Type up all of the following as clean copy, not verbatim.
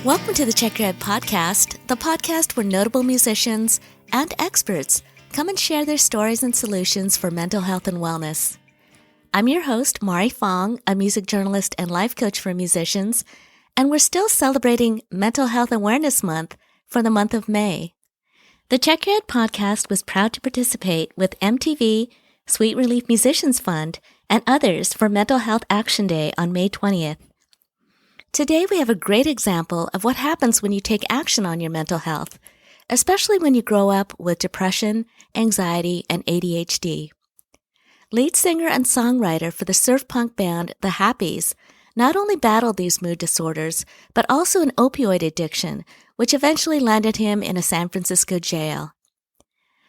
Welcome to the Check Your Head podcast, the podcast where notable musicians and experts come and share their stories and solutions for mental health and wellness. I'm your host, Fong, a music journalist and life coach for musicians, and we're still celebrating Mental Health Awareness Month for the month of May. The Check Your Head podcast was proud to participate with MTV, Sweet Relief Musicians Fund, and others for Mental Health Action Day on May 20th. Today, we have a great example of what happens when you take action on your mental health, especially when you grow up with depression, anxiety, and ADHD. Lead singer and songwriter for the surf punk band The Happies not only battled these mood disorders, but also an opioid addiction, which eventually landed him in a San Francisco jail.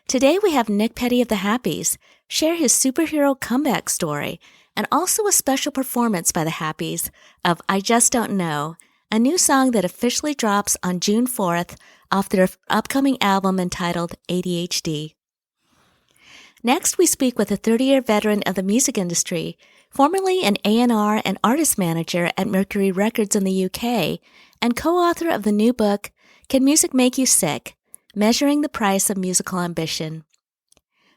Today, we have Nick Petty of The Happies share his superhero comeback story and also a special performance by The Happies of I Just Don't Know, a new song that officially drops on June 4th off their upcoming album entitled ADHD. Next, we speak with a 30-year veteran of the music industry, formerly an A&R and artist manager at Mercury Records in the UK, and co-author of the new book, Can Music Make You Sick? Measuring the Price of Musical Ambition.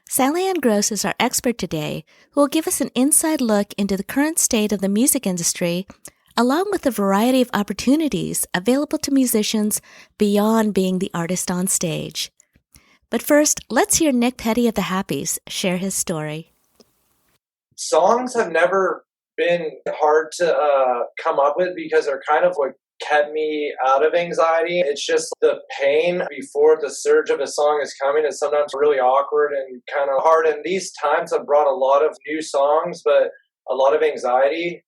Sally Ann Gross is our expert today, who will give us an inside look into the current state of the music industry, along with the variety of opportunities available to musicians beyond being the artist on stage. But first, let's hear Nick Petty of The Happies share his story. Songs have never been hard to come up with because they're kind of what kept me out of anxiety. It's just the pain before the surge of a song is coming is sometimes really awkward and kind of hard. And these times have brought a lot of new songs, but a lot of anxiety.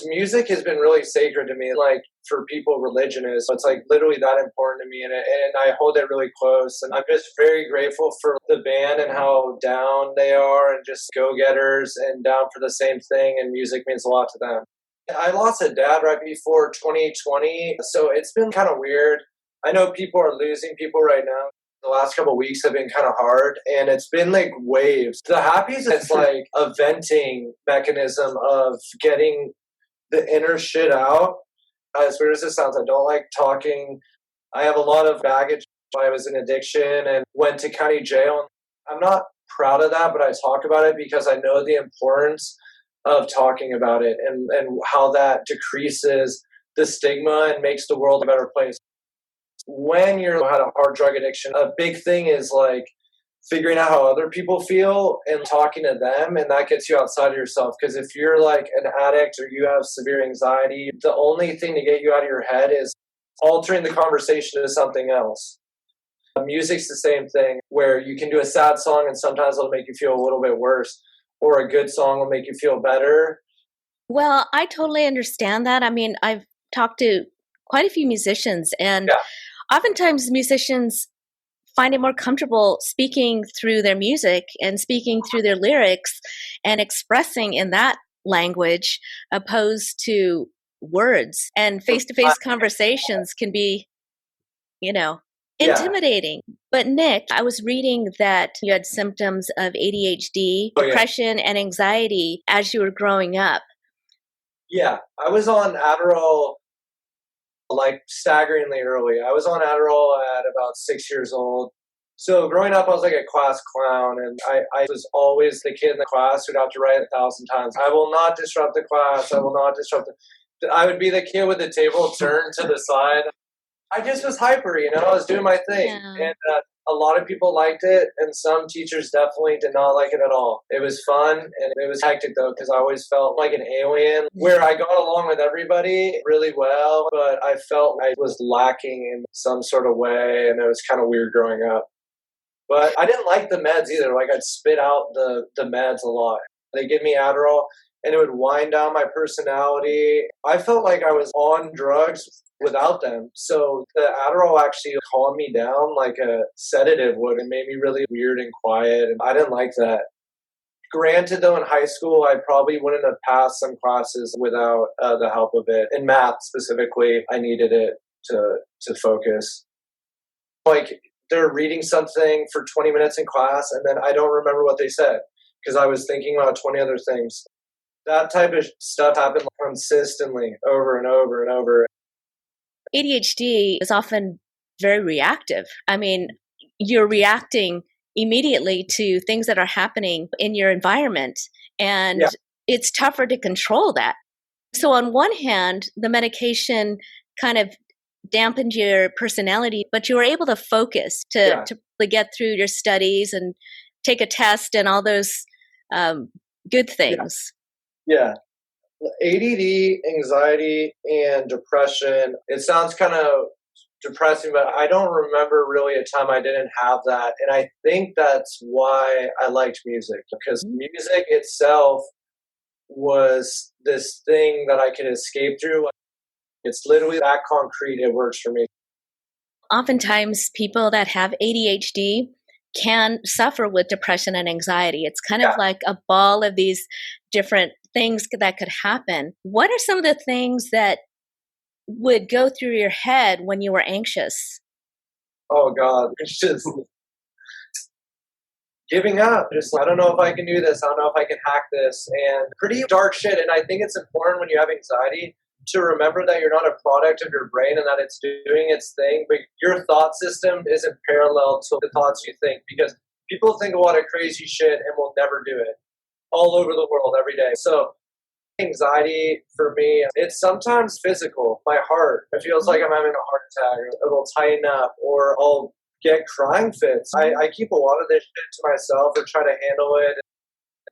Music has been really sacred to me. Like for people, religion is. It's like literally that important to me. And I hold it really close. And I'm just very grateful for the band and how down they are and just go-getters and down for the same thing. And music means a lot to them. I lost a dad right before 2020, so it's been kind of weird. I know people are losing people right now. The last couple of weeks have been kind of hard, and it's been like waves. The Happies is like a venting mechanism of getting the inner shit out. As weird as it sounds, I don't like talking. I have a lot of baggage. I was in addiction and went to county jail. I'm not proud of that, but I talk about it because I know the importance of talking about it and how that decreases the stigma and makes the world a better place. When you're had a hard drug addiction, a big thing is like figuring out how other people feel and talking to them, and that gets you outside of yourself. Because if you're like an addict or you have severe anxiety, the only thing to get you out of your head is altering the conversation to something else. Music's the same thing, where you can do a sad song and sometimes it'll make you feel a little bit worse, or a good song will make you feel better. Well, I totally understand that. I mean, I've talked to quite a few musicians, and oftentimes musicians find it more comfortable speaking through their music and speaking through their lyrics and expressing in that language opposed to words. And face-to-face conversations can be, intimidating. But Nick, I was reading that you had symptoms of ADHD, depression, and anxiety as you were growing up. Yeah, I was on Adderall like staggeringly early. I was on Adderall at about 6 years old. So growing up, I was like a class clown, and I was always the kid in the class who'd have to write 1,000 times. I will not disrupt the class. I will not disrupt I would be the kid with the table turned to the side. I just was hyper, I was doing my thing. Yeah. And a lot of people liked it, and some teachers definitely did not like it at all. It was fun, and it was hectic, though, because I always felt like an alien, where I got along with everybody really well, but I felt I was lacking in some sort of way, and it was kind of weird growing up. But I didn't like the meds either. Like, I'd spit out the meds a lot. They give me Adderall, and it would wind down my personality. I felt like I was on drugs without them. So the Adderall actually calmed me down like a sedative would. It made me really weird and quiet, and I didn't like that. Granted, though, in high school, I probably wouldn't have passed some classes without the help of it. In math, specifically, I needed it to focus. Like, they're reading something for 20 minutes in class, and then I don't remember what they said because I was thinking about 20 other things. That type of stuff happened consistently over and over and over. ADHD is often very reactive. I mean, you're reacting immediately to things that are happening in your environment, and Yeah. it's tougher to control that. So, on one hand, the medication kind of dampened your personality, but you were able to focus to really get through your studies and take a test and all those good things. Yeah. ADD, anxiety, and depression. It sounds kind of depressing, but I don't remember really a time I didn't have that. And I think that's why I liked music, because music itself was this thing that I could escape through. It's literally that concrete. It works for me. Oftentimes, people that have ADHD can suffer with depression and anxiety. It's kind of like a ball of these different things that could happen. What are some of the things that would go through your head when you were anxious? Oh God, it's just giving up. Just, I don't know if I can do this. I don't know if I can hack this, and pretty dark shit. And I think it's important when you have anxiety to remember that you're not a product of your brain and that it's doing its thing, but your thought system isn't parallel to the thoughts you think, because people think a lot of crazy shit and will never do it all over the world every day. So anxiety for me, it's sometimes physical. My heart, it feels like I'm having a heart attack, or it'll tighten up, or I'll get crying fits. I keep a lot of this shit to myself or try to handle it.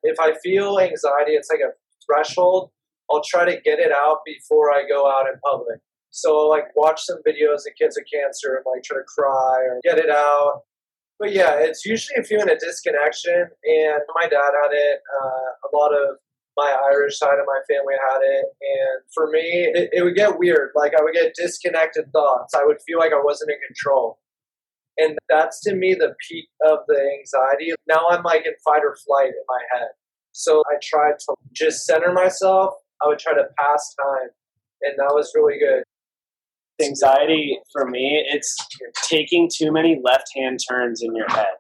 If I feel anxiety, it's like a threshold. I'll try to get it out before I go out in public. So I'll like watch some videos of kids with cancer and like try to cry or get it out. But yeah, it's usually feeling a disconnection. And my dad had it. A lot of my Irish side of my family had it. And for me, it would get weird. Like I would get disconnected thoughts. I would feel like I wasn't in control. And that's to me the peak of the anxiety. Now I'm like in fight or flight in my head. So I tried to just center myself. I would try to pass time, and that was really good. Anxiety for me, it's taking too many left-hand turns in your head.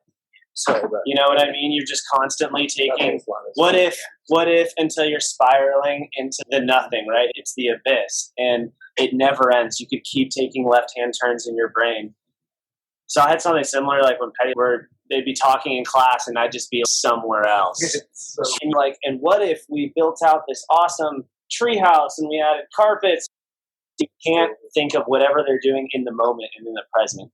So you know what I mean? You're just constantly taking what if until you're spiraling into the nothing, right? It's the abyss, and it never ends. You could keep taking left-hand turns in your brain. So I had something similar, like when Petty were, they'd be talking in class and I'd just be somewhere else. And what if we built out this awesome tree house and we added carpets? You can't think of whatever they're doing in the moment and in the present.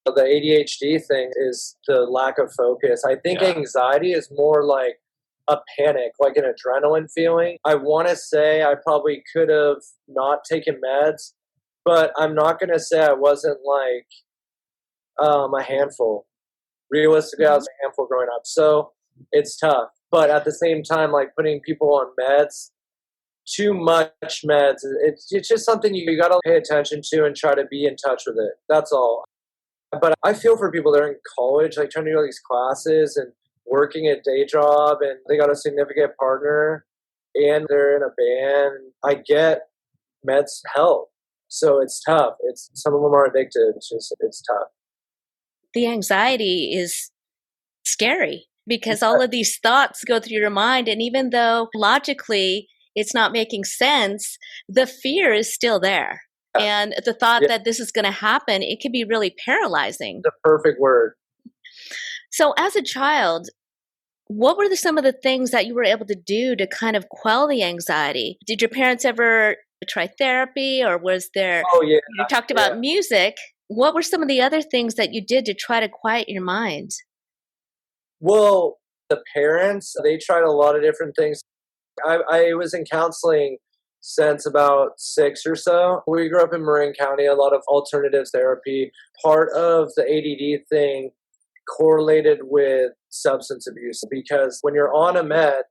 The ADHD thing is the lack of focus. I think anxiety is more like a panic, like an adrenaline feeling. I want to say I probably could have not taken meds, but I'm not going to say I wasn't like a handful. Realistically, I was a handful growing up. So it's tough. But at the same time, like putting people on meds, too much meds, it's just something you got to pay attention to and try to be in touch with it. That's all. But I feel for people that are in college, like trying to do all these classes and working a day job, and they got a significant partner and they're in a band. I get meds help. So it's tough. Some of them are addictive. It's tough. The anxiety is scary because all of these thoughts go through your mind. And even though logically it's not making sense, the fear is still there. And the thought that this is going to happen, it can be really paralyzing. The perfect word. So as a child, what were some of the things that you were able to do to kind of quell the anxiety? Did your parents ever try therapy, or was there, you talked about music. What were some of the other things that you did to try to quiet your mind? Well, the parents, they tried a lot of different things. I was in counseling since about 6 or so. We grew up in Marin County, a lot of alternative therapy. Part of the ADD thing correlated with substance abuse, because when you're on a med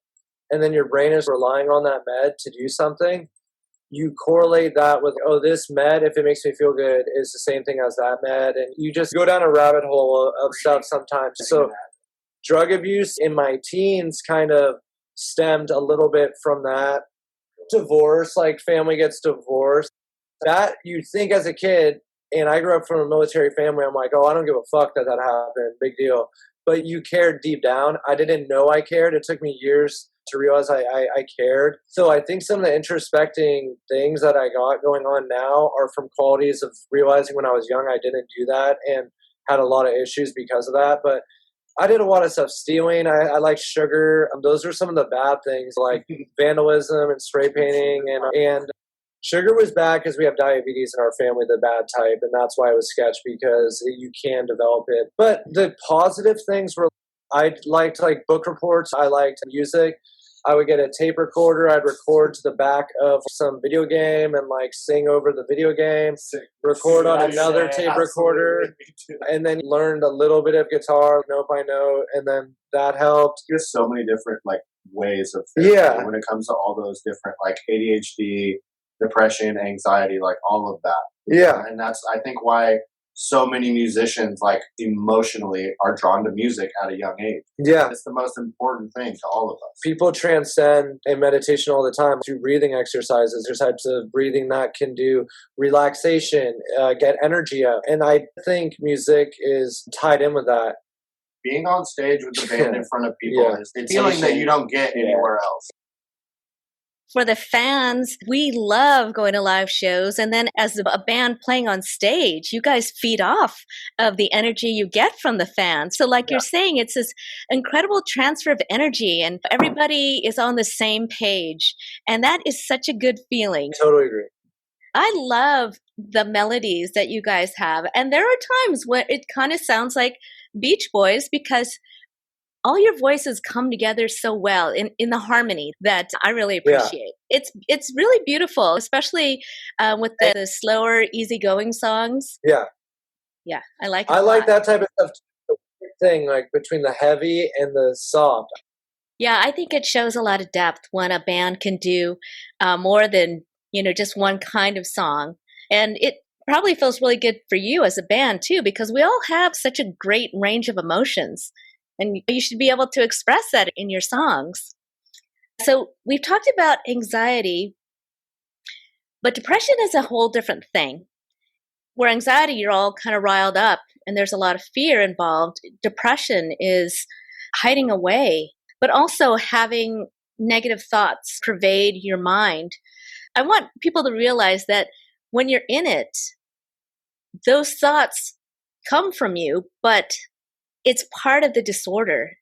and then your brain is relying on that med to do something, you correlate that with, this med, if it makes me feel good, is the same thing as that med. And you just go down a rabbit hole of stuff sometimes. So drug abuse in my teens kind of stemmed a little bit from that. Divorce, like family gets divorced. That you think as a kid, and I grew up from a military family, I'm like, I don't give a fuck that happened. Big deal. but you cared deep down. I didn't know I cared. It took me years to realize I cared. So I think some of the introspecting things that I got going on now are from qualities of realizing when I was young I didn't do that and had a lot of issues because of that. But I did a lot of stuff, stealing. I like sugar. Those are some of the bad things, like vandalism and spray painting. And sugar was bad because we have diabetes in our family, the bad type, and that's why it was sketch, because you can develop it. But the positive things were, I liked like book reports. I liked music. I would get a tape recorder. I'd record to the back of some video game and like sing over the video game, record on another tape recorder, and then learned a little bit of guitar, note by note, and then that helped. There's so many different like ways of therapy when it comes to all those different like ADHD, depression, anxiety, like all of that. Yeah. And that's, I think, why so many musicians like emotionally are drawn to music at a young age. Yeah. It's the most important thing to all of us. People transcend in meditation all the time through breathing exercises. There's types of breathing that can do relaxation, get energy up. And I think music is tied in with that. Being on stage with the band in front of people is a feeling that you don't get anywhere else. For the fans, we love going to live shows. And then as a band playing on stage, you guys feed off of the energy you get from the fans. So like you're saying, it's this incredible transfer of energy and everybody is on the same page. And that is such a good feeling. Totally agree. I love the melodies that you guys have. And there are times when it kind of sounds like Beach Boys because all your voices come together so well in the harmony that I really appreciate. It's really beautiful, especially with the slower, easygoing songs. Yeah. Yeah, I like it. I like that type of stuff too. Thing like between the heavy and the soft. Yeah, I think it shows a lot of depth when a band can do more than, just one kind of song. And it probably feels really good for you as a band too, because we all have such a great range of emotions. And you should be able to express that in your songs. So we've talked about anxiety, but depression is a whole different thing. Where anxiety, you're all kind of riled up and there's a lot of fear involved. Depression is hiding away, but also having negative thoughts pervade your mind. I want people to realize that when you're in it, those thoughts come from you, but it's part of the disorder.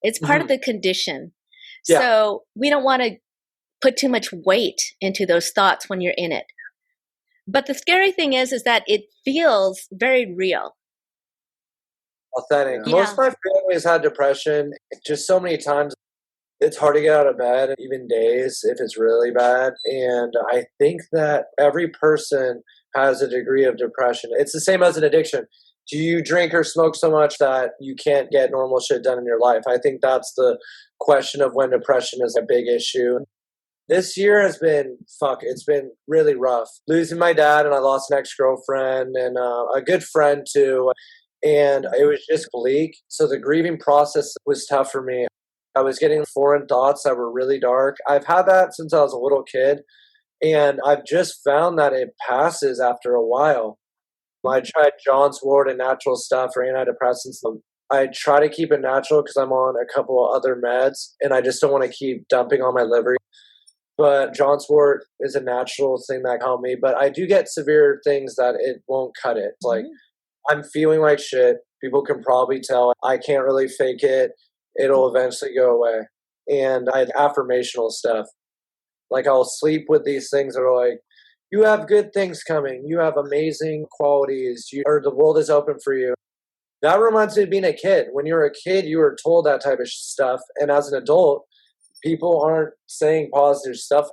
It's part of the condition. Yeah. So we don't want to put too much weight into those thoughts when you're in it. But the scary thing is that it feels very real. Authentic. Yeah. Most of my family has had depression. Just so many times it's hard to get out of bed, even days if it's really bad. And I think that every person has a degree of depression. It's the same as an addiction. Do you drink or smoke so much that you can't get normal shit done in your life? I think that's the question of when depression is a big issue. This year has been, it's been really rough. Losing my dad, and I lost an ex-girlfriend and a good friend too. And it was just bleak. So the grieving process was tough for me. I was getting foreign thoughts that were really dark. I've had that since I was a little kid. And I've just found that it passes after a while. I tried John's wort and natural stuff for antidepressants. I try to keep it natural because I'm on a couple of other meds and I just don't want to keep dumping on my liver. But John's wort is a natural thing that helped me. But I do get severe things that it won't cut it. Like I'm feeling like shit. People can probably tell. I can't really fake it. It'll eventually go away. And I had affirmational stuff. Like I'll sleep with these things that are like, you have good things coming. You have amazing qualities. Or the world is open for you. That reminds me of being a kid. When you were a kid, you were told that type of stuff. And as an adult, people aren't saying positive stuff.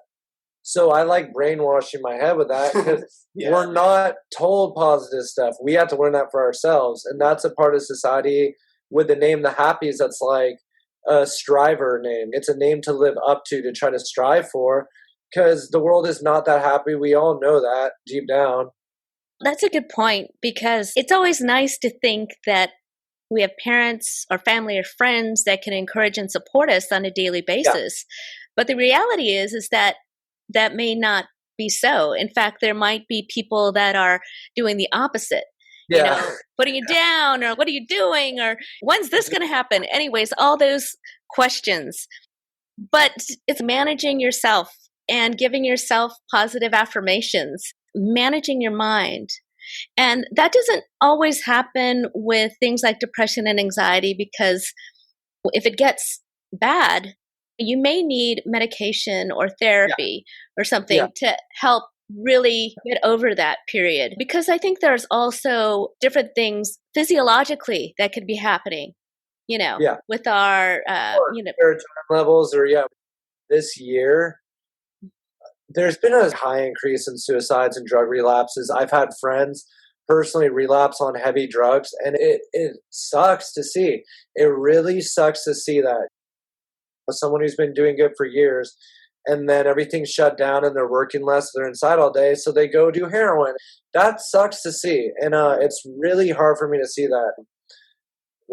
So I like brainwashing my head with that because we're not told positive stuff. We have to learn that for ourselves. And that's a part of society with the name The Happies that's like a striver name. It's a name to live up to try to strive for. Because the world is not that happy. We all know that deep down. That's a good point because it's always nice to think that we have parents or family or friends that can encourage and support us on a daily basis. Yeah. But the reality is that may not be so. In fact, there might be people that are doing the opposite. putting you down, or what are you doing, or when's this going to happen? Anyways, all those questions. But it's managing yourself and giving yourself positive affirmations, managing your mind. And that doesn't always happen with things like depression and anxiety, because if it gets bad, you may need medication or therapy or something to help really get over that period. Because I think there's also different things physiologically that could be happening, with our, serotonin levels, or this year, there's been a high increase in suicides and drug relapses. I've had friends personally relapse on heavy drugs, and it sucks to see. It really sucks to see that. Someone who's been doing good for years, and then everything's shut down and they're working less, they're inside all day, so they go do heroin. That sucks to see, and it's really hard for me to see that.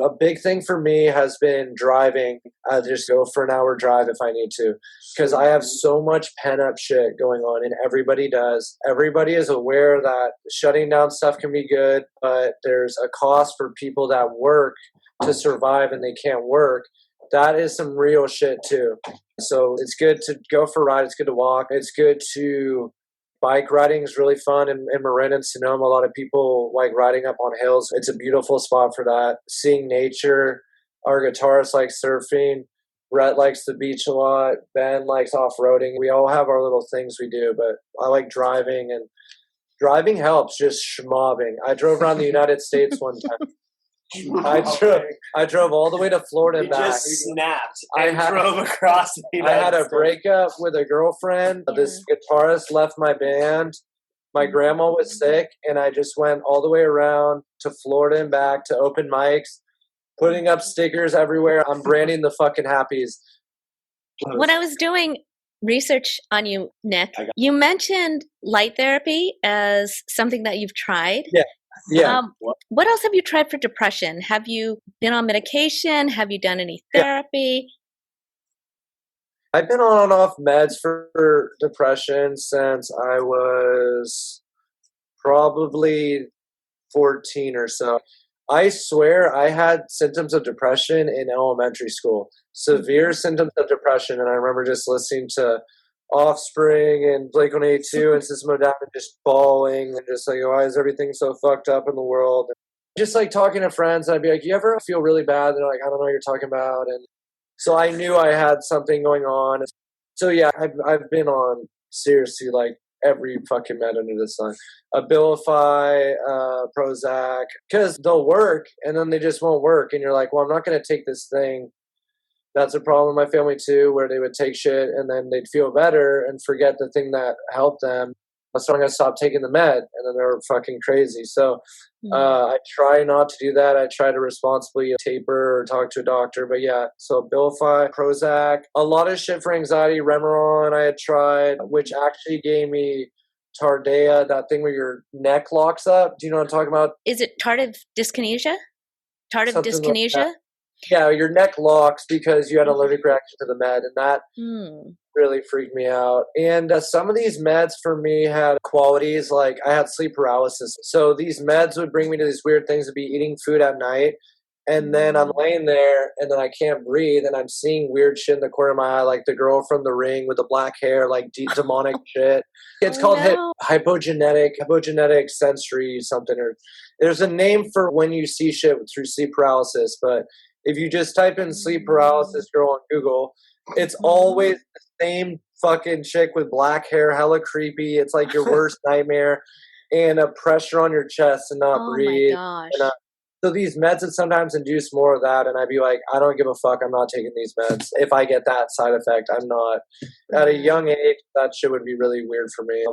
A big thing for me has been driving. I just go for an hour drive if I need to, because I have so much pent-up shit going on, and everybody does. Everybody is aware that shutting down stuff can be good, but there's a cost for people that work to survive and they can't work. That is some real shit too. So it's good to go for a ride. It's good to walk. It's good to bike riding is really fun. In Marin and Sonoma, a lot of people like riding up on hills. It's a beautiful spot for that. Seeing nature. Our guitarist likes surfing. Rhett likes the beach a lot. Ben likes off-roading. We all have our little things we do, but I like driving, and driving helps, just schmobbing. I drove around the United States one time. I drove all the way to Florida and back. Just snapped and drove across the United I had a States. breakup with a girlfriend. This guitarist left my band. My grandma was sick, and I just went all the way around to Florida and back to open mics, putting up stickers everywhere. I'm branding the fucking happies. When I was doing research on you, Nick, you mentioned light therapy as something that you've tried. Yeah. What else have you tried for depression? Have you been on medication? Have you done any therapy? I've been on and off meds for depression since I was probably 14 or so. I swear I had symptoms of depression in elementary school. Severe symptoms of depression. And I remember just listening to Offspring and Blink-182 and System of a Down and just bawling and just like, why is everything so fucked up in the world? And just like talking to friends, I'd be like, you ever feel really bad? They're like, I don't know what you're talking about. And so I knew I had something going on. So yeah, I've been on seriously like every fucking med under the sun. Abilify, Prozac, because they'll work and then they just won't work. And you're like, well, I'm not going to take this thing. That's a problem in my family too, where they would take shit and then they'd feel better and forget the thing that helped them. So I'm going to stop taking the med, and then they're fucking crazy. So I try not to do that. I try to responsibly taper or talk to a doctor. But yeah, so Abilify, Prozac, a lot of shit for anxiety. Remeron I had tried, which actually gave me Tardea, that thing where your neck locks up. Do you know what I'm talking about? Is it tardive dyskinesia? Tardive Something dyskinesia? Like yeah, your neck locks because you had an allergic reaction to the med, and that really freaked me out. And some of these meds for me had qualities like I had sleep paralysis. So these meds would bring me to these weird things of be eating food at night, and then I'm laying there, and then I can't breathe, and I'm seeing weird shit in the corner of my eye, like the girl from The Ring with the black hair, like demonic shit. It's called hypogenetic sensory something, or there's a name for when you see shit through sleep paralysis, but if you just type in sleep paralysis girl on Google, it's always the same fucking chick with black hair, hella creepy. It's like your worst nightmare, and a pressure on your chest and not breathe. My gosh. And, so these meds would sometimes induce more of that, and I'd be like, I don't give a fuck. I'm not taking these meds. If I get that side effect, I'm not. At a young age, that shit would be really weird for me.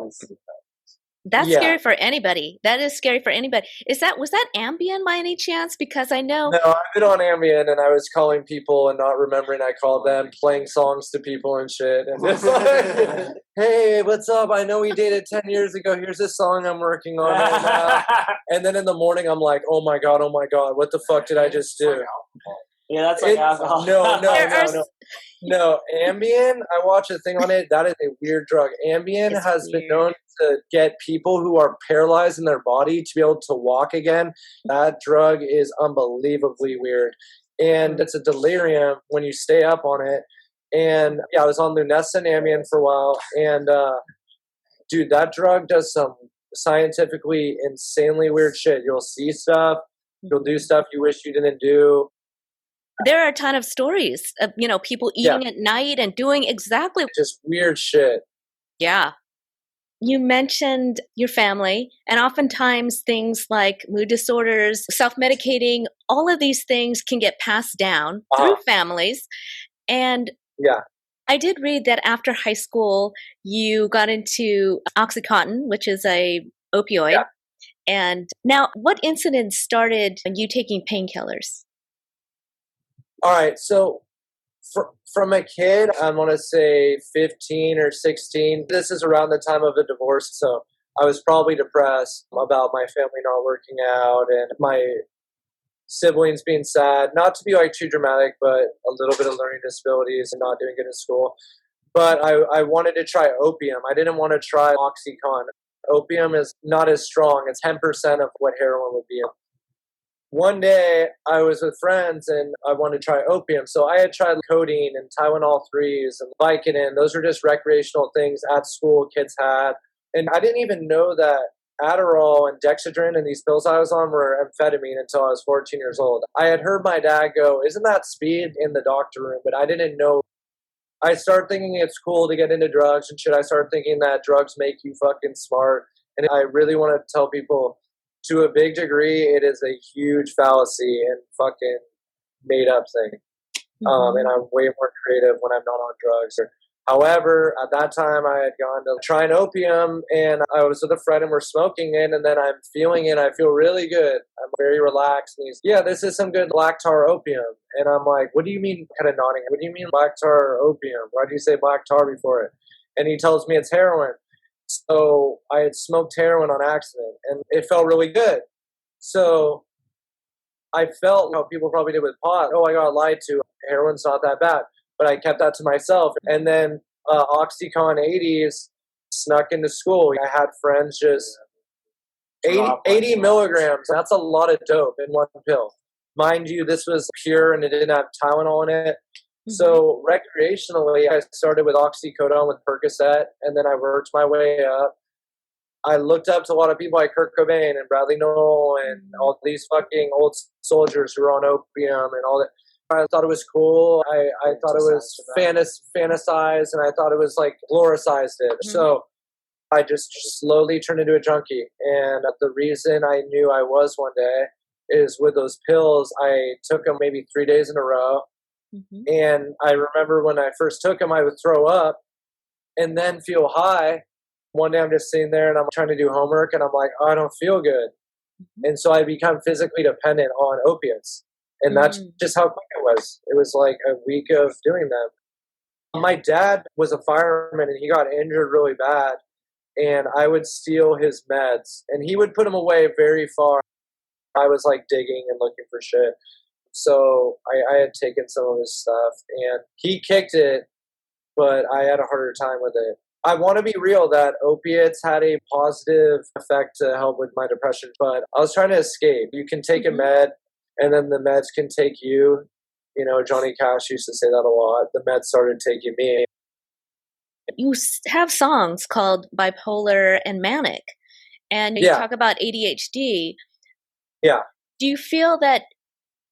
That's scary for anybody. That is scary for anybody. Was that Ambien by any chance? Because I know. No, I've been on Ambien, and I was calling people and not remembering I called them, playing songs to people and shit. And just like, hey, what's up? I know we dated 10 years ago. Here's this song I'm working on right now. And then in the morning, I'm like, oh my God, what the fuck did I just do? Yeah, that's like alcohol. No, Ambien, I watched a thing on it. That is a weird drug. Ambien has been known to get people who are paralyzed in their body to be able to walk again. That drug is unbelievably weird. And it's a delirium when you stay up on it. And yeah, I was on Lunesta and Ambien for a while. And dude, that drug does some scientifically insanely weird shit. You'll see stuff. You'll do stuff you wish you didn't do. There are a ton of stories of, people eating at night and doing exactly just weird shit. Yeah. You mentioned your family, and oftentimes things like mood disorders, self-medicating, all of these things can get passed down through families. And I did read that after high school, you got into Oxycontin, which is a opioid. Yeah. And now, what incident started you taking painkillers? All right, so from a kid, I'm going to say 15 or 16. This is around the time of the divorce, so I was probably depressed about my family not working out and my siblings being sad. Not to be like too dramatic, but a little bit of learning disabilities and not doing good in school. But I wanted to try opium. I didn't want to try Oxycontin. Opium is not as strong. It's 10% of what heroin would be. One day, I was with friends and I wanted to try opium. So I had tried codeine and Tylenol 3s and Vicodin. Those are just recreational things at school kids had. And I didn't even know that Adderall and Dexedrine and these pills I was on were amphetamine until I was 14 years old. I had heard my dad go, "Isn't that speed?" in the doctor room, but I didn't know. I started thinking it's cool to get into drugs and shit. I started thinking that drugs make you fucking smart. And I really want to tell people, to a big degree, it is a huge fallacy and fucking made up thing. And I'm way more creative when I'm not on drugs. However, at that time, I had gone to try an opium, and I was with a friend, and we're smoking it, and then I'm feeling it. I feel really good. I'm very relaxed. And he's, "Yeah, this is some good black tar opium." And I'm like, "What do you mean?" Kind of nodding. "What do you mean black tar opium? Why do you say black tar before it?" And he tells me it's heroin. So I had smoked heroin on accident, and it felt really good. So I felt how people probably did with pot. "Oh, I got lied to. Heroin's not that bad." But I kept that to myself. And then Oxycontin 80s snuck into school. I had friends just 80 milligrams. That's a lot of dope in one pill. Mind you, this was pure and it didn't have Tylenol in it. So recreationally, I started with oxycodone with Percocet, and then I worked my way up. I looked up to a lot of people like Kurt Cobain and Bradley Nowell and all these fucking old soldiers who were on opium and all that. I thought it was cool. I thought it was fantasized, and I thought it was like gloricized it. So I just slowly turned into a junkie. And the reason I knew I was one day is with those pills, I took them maybe 3 days in a row. And I remember when I first took them, I would throw up and then feel high. One day I'm just sitting there and I'm trying to do homework and I'm like, "Oh, I don't feel good." And so I become physically dependent on opiates. And that's just how quick it was. It was like a week of doing them. My dad was a fireman and he got injured really bad. And I would steal his meds and he would put them away very far. I was like digging and looking for shit. So I had taken some of his stuff and he kicked it, but I had a harder time with it. I want to be real that opiates had a positive effect to help with my depression, but I was trying to escape. You can take a med and then the meds can take you. You know, Johnny Cash used to say that a lot. The meds started taking me. You have songs called Bipolar and Manic, and you talk about ADHD. Yeah. Do you feel that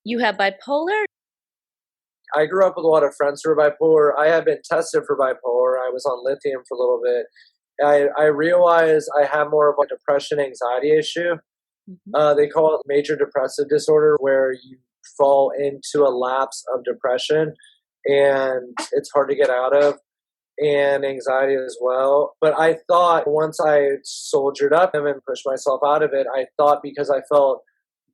you have bipolar? I grew up with a lot of friends who were bipolar. I had been tested for bipolar. I was on lithium for a little bit. I realized I have more of a depression anxiety issue. They call it major depressive disorder, where you fall into a lapse of depression and it's hard to get out of, and anxiety as well. But I thought once I soldiered up and pushed myself out of it, I thought because I felt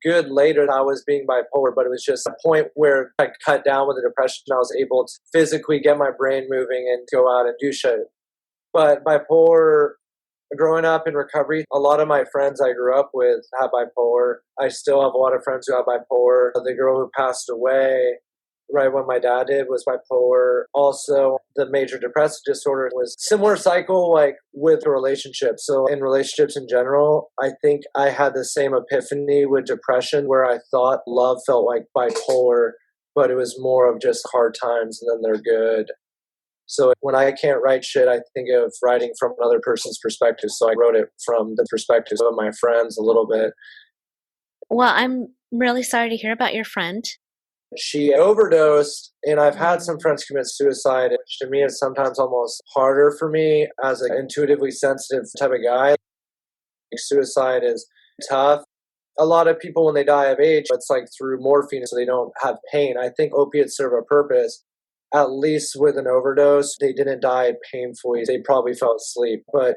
good later I was being bipolar, but it was just a point where I cut down with the depression. I was able to physically get my brain moving and go out and do shit. But bipolar, growing up in recovery, a lot of my friends I grew up with have bipolar. I still have a lot of friends who have bipolar. The girl who passed away, right when my dad did, was bipolar. Also, the major depressive disorder was similar cycle, like with a relationship. So in relationships in general, I think I had the same epiphany with depression where I thought love felt like bipolar, but it was more of just hard times and then they're good. So when I can't write shit, I think of writing from another person's perspective. So I wrote it from the perspective of my friends a little bit. Well, I'm really sorry to hear about your friend. She overdosed, and I've had some friends commit suicide, which to me is sometimes almost harder for me as an intuitively sensitive type of guy. Suicide is tough. A lot of people, when they die of age, it's like through morphine, so they don't have pain. I think opiates serve a purpose. At least with an overdose, they didn't die painfully. They probably fell asleep. But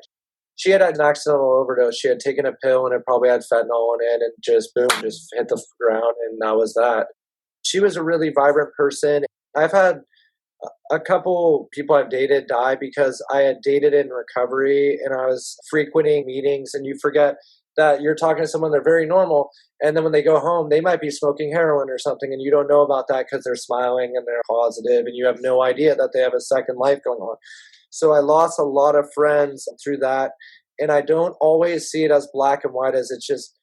she had an accidental overdose. She had taken a pill, and it probably had fentanyl in it, and just boom, just hit the ground, and that was that. She was a really vibrant person. I've had a couple people I've dated die because I had dated in recovery and I was frequenting meetings, and you forget that you're talking to someone, they're very normal, and then when they go home, they might be smoking heroin or something, and you don't know about that because they're smiling and they're positive, and you have no idea that they have a second life going on. So I lost a lot of friends through that, and I don't always see it as black and white as it's just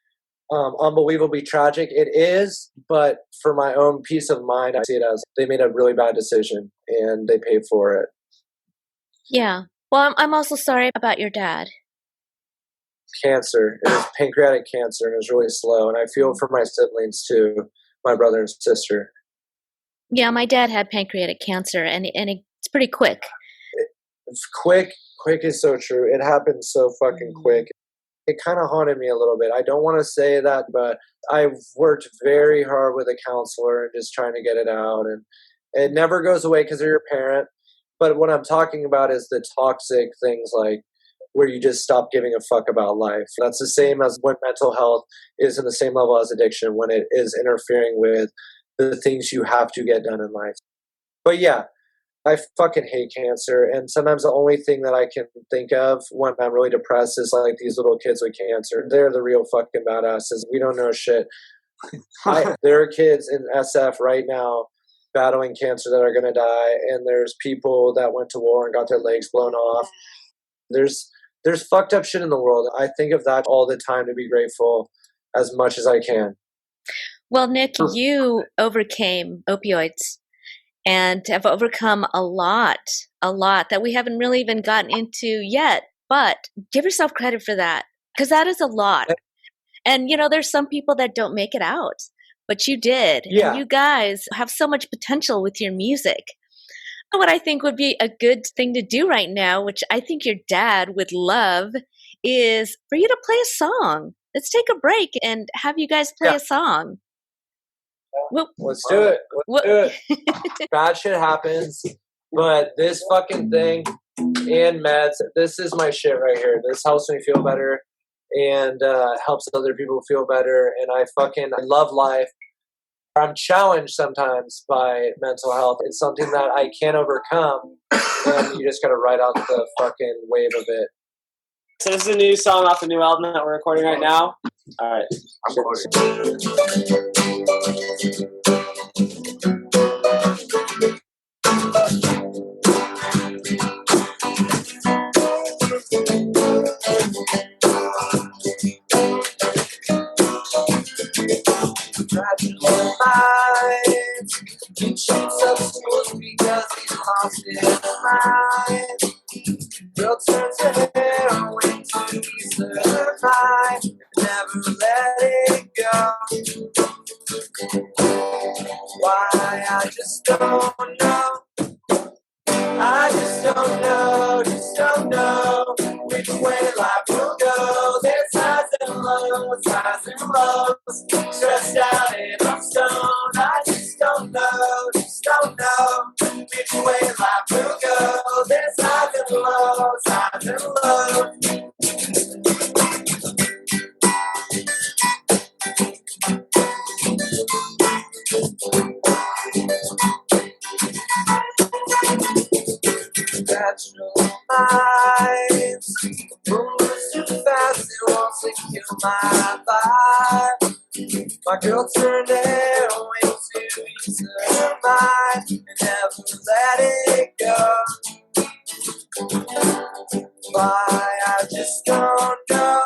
unbelievably tragic. It is, but for my own peace of mind, I see it as they made a really bad decision and they paid for it. Yeah. Well, I'm also sorry about your dad. Cancer. It was pancreatic cancer, and it was really slow. And I feel for my siblings too, my brother and sister. Yeah, my dad had pancreatic cancer, and it's pretty quick. It's quick. Quick is so true. It happened so fucking quick. It kind of haunted me a little bit. I don't want to say that, but I've worked very hard with a counselor and just trying to get it out. And it never goes away because of your parent. But what I'm talking about is the toxic things, like where you just stop giving a fuck about life. That's the same as when mental health is in the same level as addiction, when it is interfering with the things you have to get done in life. But yeah, I fucking hate cancer. And sometimes the only thing that I can think of when I'm really depressed is like these little kids with cancer. They're the real fucking badasses. We don't know shit. There are kids in SF right now battling cancer that are going to die. And there's people that went to war and got their legs blown off. There's fucked up shit in the world. I think of that all the time to be grateful as much as I can. Well, Nick, you overcame opioids and have overcome a lot that we haven't really even gotten into yet. But give yourself credit for that, because that is a lot. And, you know, there's some people that don't make it out, but you did. Yeah. And you guys have so much potential with your music. What I think would be a good thing to do right now, which I think your dad would love, is for you to play a song. Let's take a break and have you guys play a song. Let's do it. Let's do it. Bad shit happens, but this fucking thing and meds, this is my shit right here. This helps me feel better and helps other people feel better. And I love life. I'm challenged sometimes by mental health. It's something that I can't overcome, and you just got to ride out the fucking wave of it. So this is a new song off the new album that we're recording right now. All right. I'm recording. He cheats up schools because he lost his mind. Girl turns to heroin to ease her mind. Never let it go. Why? I just don't know. I just don't know which way life will go. There's highs and lows, stressed out and I'm stoned. I just don't know which way life will go. There's highs and lows. Natural minds moves too fast, it won't secure my vibe. My girl turned heroin to ease her mind. I just don't know.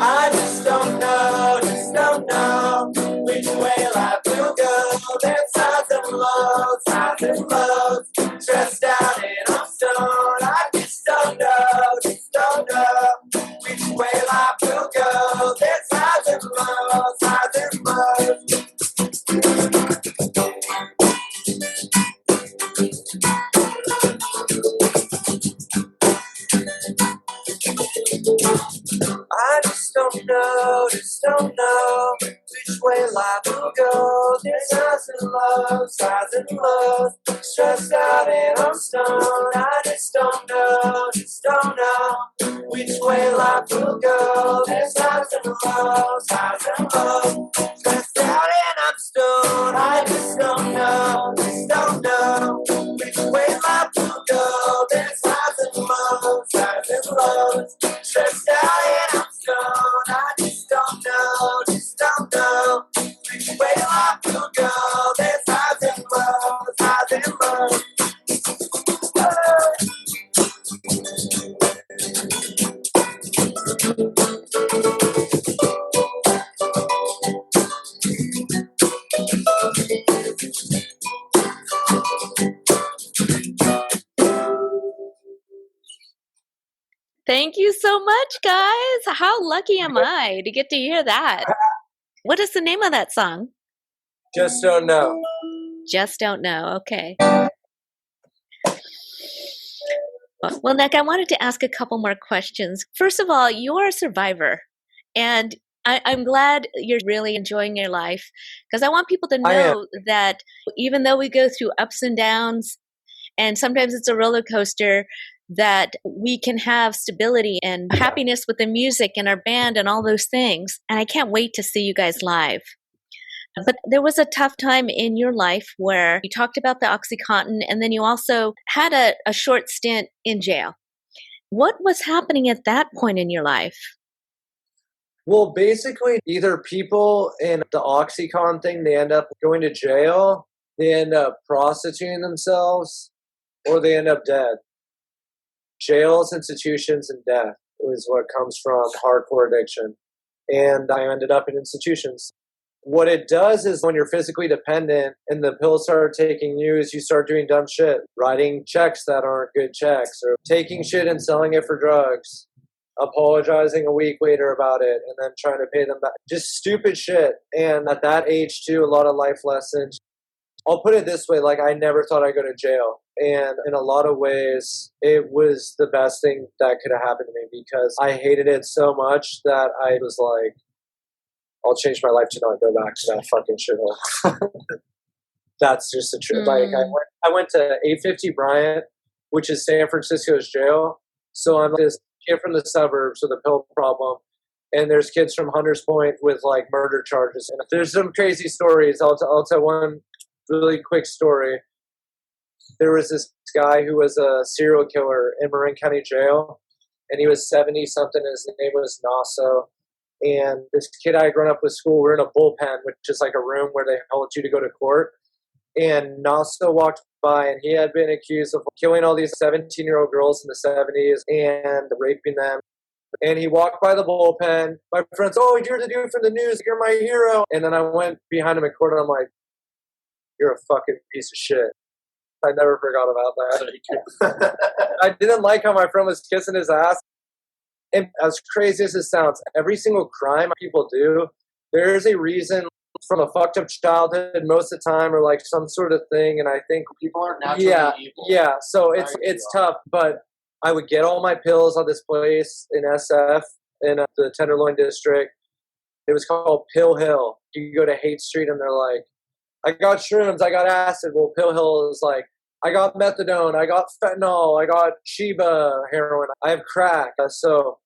I just don't know which way life will go. There's highs and lows, stressed out and I'm stoned. I just don't know which way life will go. There's highs and lows. I just don't know which way life will go. There's highs and lows, stressed out and I'm stoned. I just don't know which way life will go. There's highs and lows, stressed out and I'm stoned. I just don't know which way life will go. There's highs and lows, stressed out and I'm stoned. I just don't know which way life will go. There's highs and lows, Thank you so much, guys. How lucky am I to get to hear that? What is the name of that song? Just don't know. Just don't know. Okay. Well, Nick, I wanted to ask a couple more questions. First of all, you are a survivor, and I'm glad you're really enjoying your life, because I want people to know that even though we go through ups and downs, and sometimes it's a roller coaster, that we can have stability and happiness with the music and our band and all those things. And I can't wait to see you guys live. But there was a tough time in your life where you talked about the OxyContin, and then you also had a short stint in jail. What was happening at that point in your life? Well, basically, either people in the OxyContin thing, they end up going to jail, they end up prostituting themselves, or they end up dead. Jails, institutions, and death is what comes from hardcore addiction. And I ended up in institutions. What it does is when you're physically dependent and the pills start taking you, is you start doing dumb shit, writing checks that aren't good checks, or taking shit and selling it for drugs, apologizing a week later about it, and then trying to pay them back. Just stupid shit. And at that age, too, a lot of life lessons. I'll put it this way, like, I never thought I'd go to jail. And in a lot of ways, it was the best thing that could have happened to me, because I hated it so much that I was like, I'll change my life to not go back to that fucking shithole. That's just the truth. Like, I went to 850 Bryant, which is San Francisco's jail. So I'm this kid from the suburbs with a pill problem. And there's kids from Hunters Point with, like, murder charges. And there's some crazy stories. I'll tell one really quick story. There was this guy who was a serial killer in Marin County Jail, and he was 70-something. His name was Naso. And this kid I had grown up with school, we're in a bullpen, which is like a room where they held you to go to court. And Naso walked by, and he had been accused of killing all these 17-year-old girls in the 70s and raping them. And he walked by the bullpen. My friends, oh, you're the dude from the news. You're my hero. And then I went behind him in court, and I'm like, you're a fucking piece of shit. I never forgot about that. I didn't like how my friend was kissing his ass. And as crazy as it sounds, every single crime people do, there's a reason, from a fucked up childhood most of the time, or like some sort of thing. And I think people aren't naturally evil. Yeah. So it's tough. But I would get all my pills at this place in SF in the Tenderloin district. It was called Pill Hill. You go to Haight Street, and they're like, I got shrooms, I got acid. Well, Pill Hill is like, I got methadone, I got fentanyl, I got Sheba heroin, I have crack. So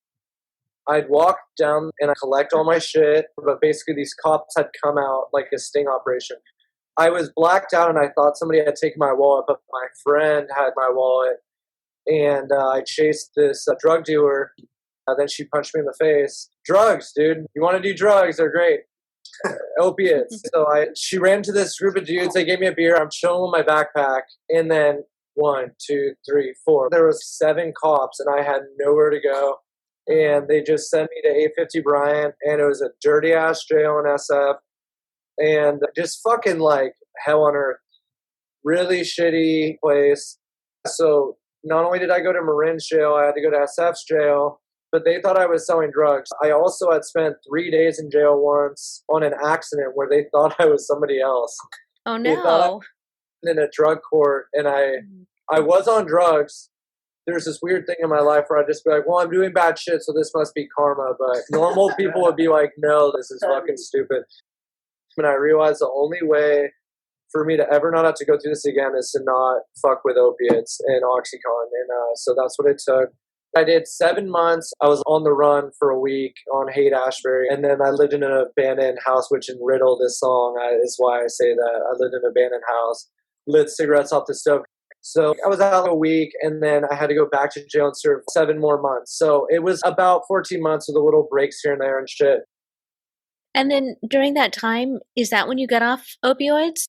I'd walk down and I'd collect all my shit, but basically these cops had come out like a sting operation. I was blacked out, and I thought somebody had taken my wallet, but my friend had my wallet, and I chased this drug dealer. Then she punched me in the face. Drugs, dude. You want to do drugs? They're great. Opiates. So she ran to this group of dudes. They gave me a beer. I'm chilling with my backpack. And then 1, 2, 3, 4. There was 7 cops, and I had nowhere to go. And they just sent me to 850 Bryant, and it was a dirty ass jail in SF, and just fucking like hell on earth. Really shitty place. So not only did I go to Marin's jail, I had to go to SF's jail, but they thought I was selling drugs. I also had spent 3 days in jail once on an accident where they thought I was somebody else. Oh They thought I no. was in a drug court, and I was on drugs. There's this weird thing in my life where I'd just be like, well, I'm doing bad shit, so this must be karma. But normal people would be like, no, this is fucking stupid. And I realized the only way for me to ever not have to go through this again is to not fuck with opiates and Oxycontin. And so that's what it took. I did 7 months. I was on the run for a week on Haight-Ashbury. And then I lived in an abandoned house, which in Riddle, this song is why I say that. I lived in an abandoned house, lit cigarettes off the stove. So I was out a week, and then I had to go back to jail and serve 7 more months. So it was about 14 months with a little breaks here and there and shit. And then during that time, is that when you got off opioids?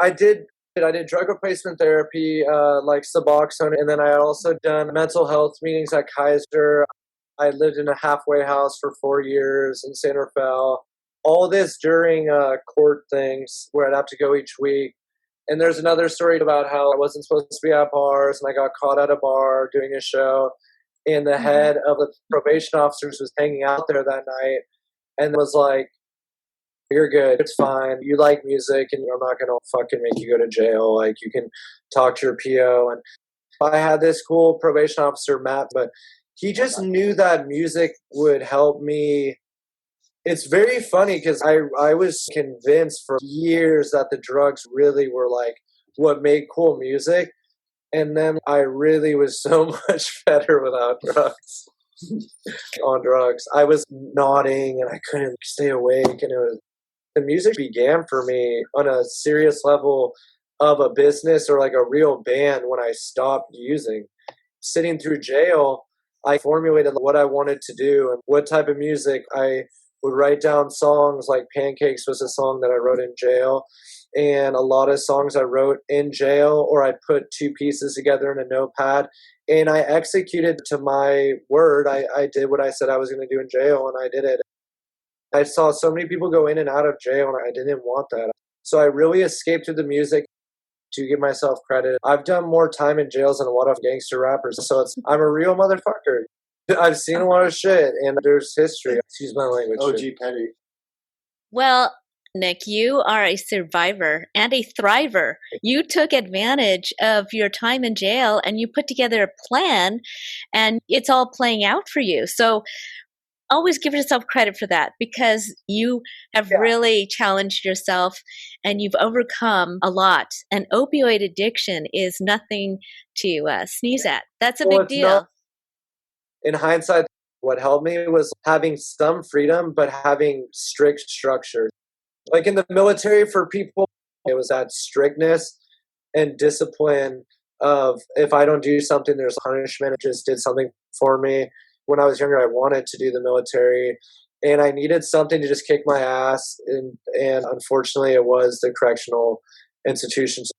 I did drug replacement therapy, like Suboxone, and then I had also done mental health meetings at Kaiser. I lived in a halfway house for 4 years in San Rafael. All this during court things where I'd have to go each week. And there's another story about how I wasn't supposed to be at bars, and I got caught at a bar doing a show, and the head of the probation officers was hanging out there that night and was like, you're good, it's fine, you like music, and I'm not gonna fucking make you go to jail, like you can talk to your PO. And I had this cool probation officer, Matt, but he just knew that music would help me. It's very funny because I was convinced for years that the drugs really were like what made cool music. And then I really was so much better without drugs. On drugs, I was nodding and I couldn't stay awake. And the music began for me on a serious level of a business or like a real band when I stopped using. Sitting through jail, I formulated what I wanted to do and what type of music. I would write down songs like Pancakes was a song that I wrote in jail, and a lot of songs I wrote in jail, or I'd put 2 pieces together in a notepad, and I executed to my word. I did what I said I was going to do in jail, and I did it. I saw so many people go in and out of jail, and I didn't want that. So I really escaped through the music. To give myself credit, I've done more time in jails than a lot of gangster rappers, so I'm a real motherfucker. I've seen a lot of shit, and there's history. Excuse my language. OG Petty. Well, Nick, you are a survivor and a thriver. You took advantage of your time in jail and you put together a plan, and it's all playing out for you. So always give yourself credit for that, because you have really challenged yourself and you've overcome a lot. And opioid addiction is nothing to sneeze at. That's a big deal. In hindsight, what helped me was having some freedom, but having strict structure. Like in the military, for people, it was that strictness and discipline of if I don't do something, there's punishment. It just did something for me. When I was younger, I wanted to do the military, and I needed something to just kick my ass. And unfortunately, it was the correctional institutions.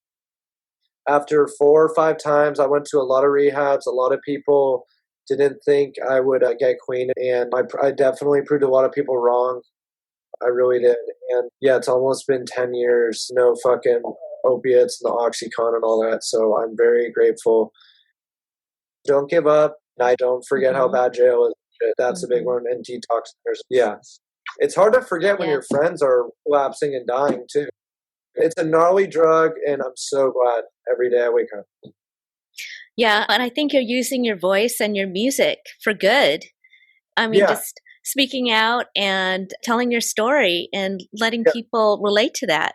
After 4 or 5 times, I went to a lot of rehabs. A lot of people didn't think I would get clean, and I definitely proved a lot of people wrong. I really did. And yeah, it's almost been 10 years, no fucking opiates and the Oxycontin and all that. So I'm very grateful. Don't give up. I don't forget how bad jail is. That's a big one. And detox centers. Yeah. It's hard to forget when your friends are collapsing and dying too. It's a gnarly drug, and I'm so glad every day I wake up. Yeah, and I think you're using your voice and your music for good. I mean, just speaking out and telling your story and letting people relate to that.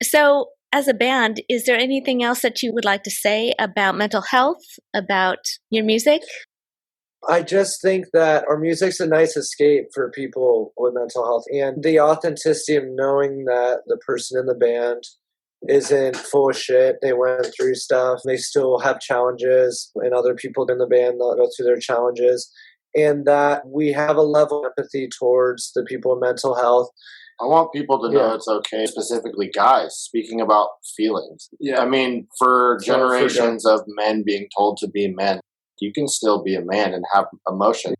So, as a band, is there anything else that you would like to say about mental health, about your music? I just think that our music's a nice escape for people with mental health, and the authenticity of knowing that the person in the band isn't full of shit. They went through stuff. They still have challenges, and other people in the band that go through their challenges, and that we have a level of empathy towards the people with mental health. I want people to know it's okay, specifically guys, speaking about feelings. Yeah. I mean, for generations of men being told to be men, you can still be a man and have emotion.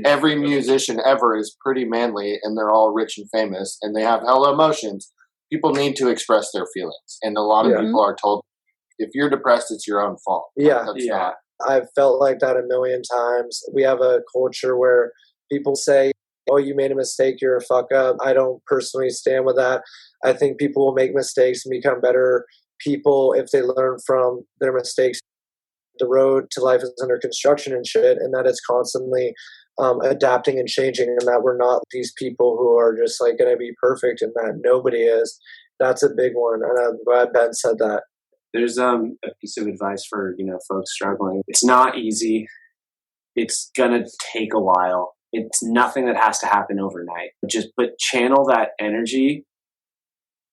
Every musician ever is pretty manly, and they're all rich and famous, and they have hella emotions. People need to express their feelings. And a lot of people are told, if you're depressed, it's your own fault. Yeah. Not. I've felt like that a million times. We have a culture where people say, oh, you made a mistake, you're a fuck up. I don't personally stand with that. I think people will make mistakes and become better people if they learn from their mistakes. The road to life is under construction and shit, and that it's constantly adapting and changing, and that we're not these people who are just like going to be perfect, and that nobody is. That's a big one, and I'm glad Ben said that. There's a piece of advice for folks struggling. It's not easy. It's gonna take a while. It's nothing that has to happen overnight. But channel that energy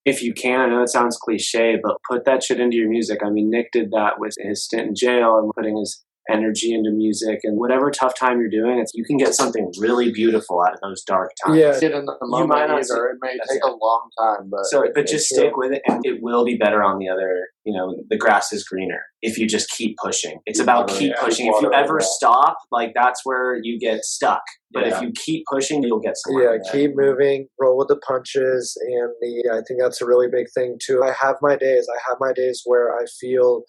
if you can. I know it sounds cliche, but put that shit into your music. I mean, Nick did that with his stint in jail and putting his energy into music, and whatever tough time you're doing, you can get something really beautiful out of those dark times. Yeah, you might not either. It may take a long time, but just stick with it, and it will be better on the other. The grass is greener if you just keep pushing. It's about keep pushing. If you ever stop, that's where you get stuck. But if you keep pushing, you'll get somewhere. Yeah, keep moving, roll with the punches, and I think that's a really big thing too. I have my days where I feel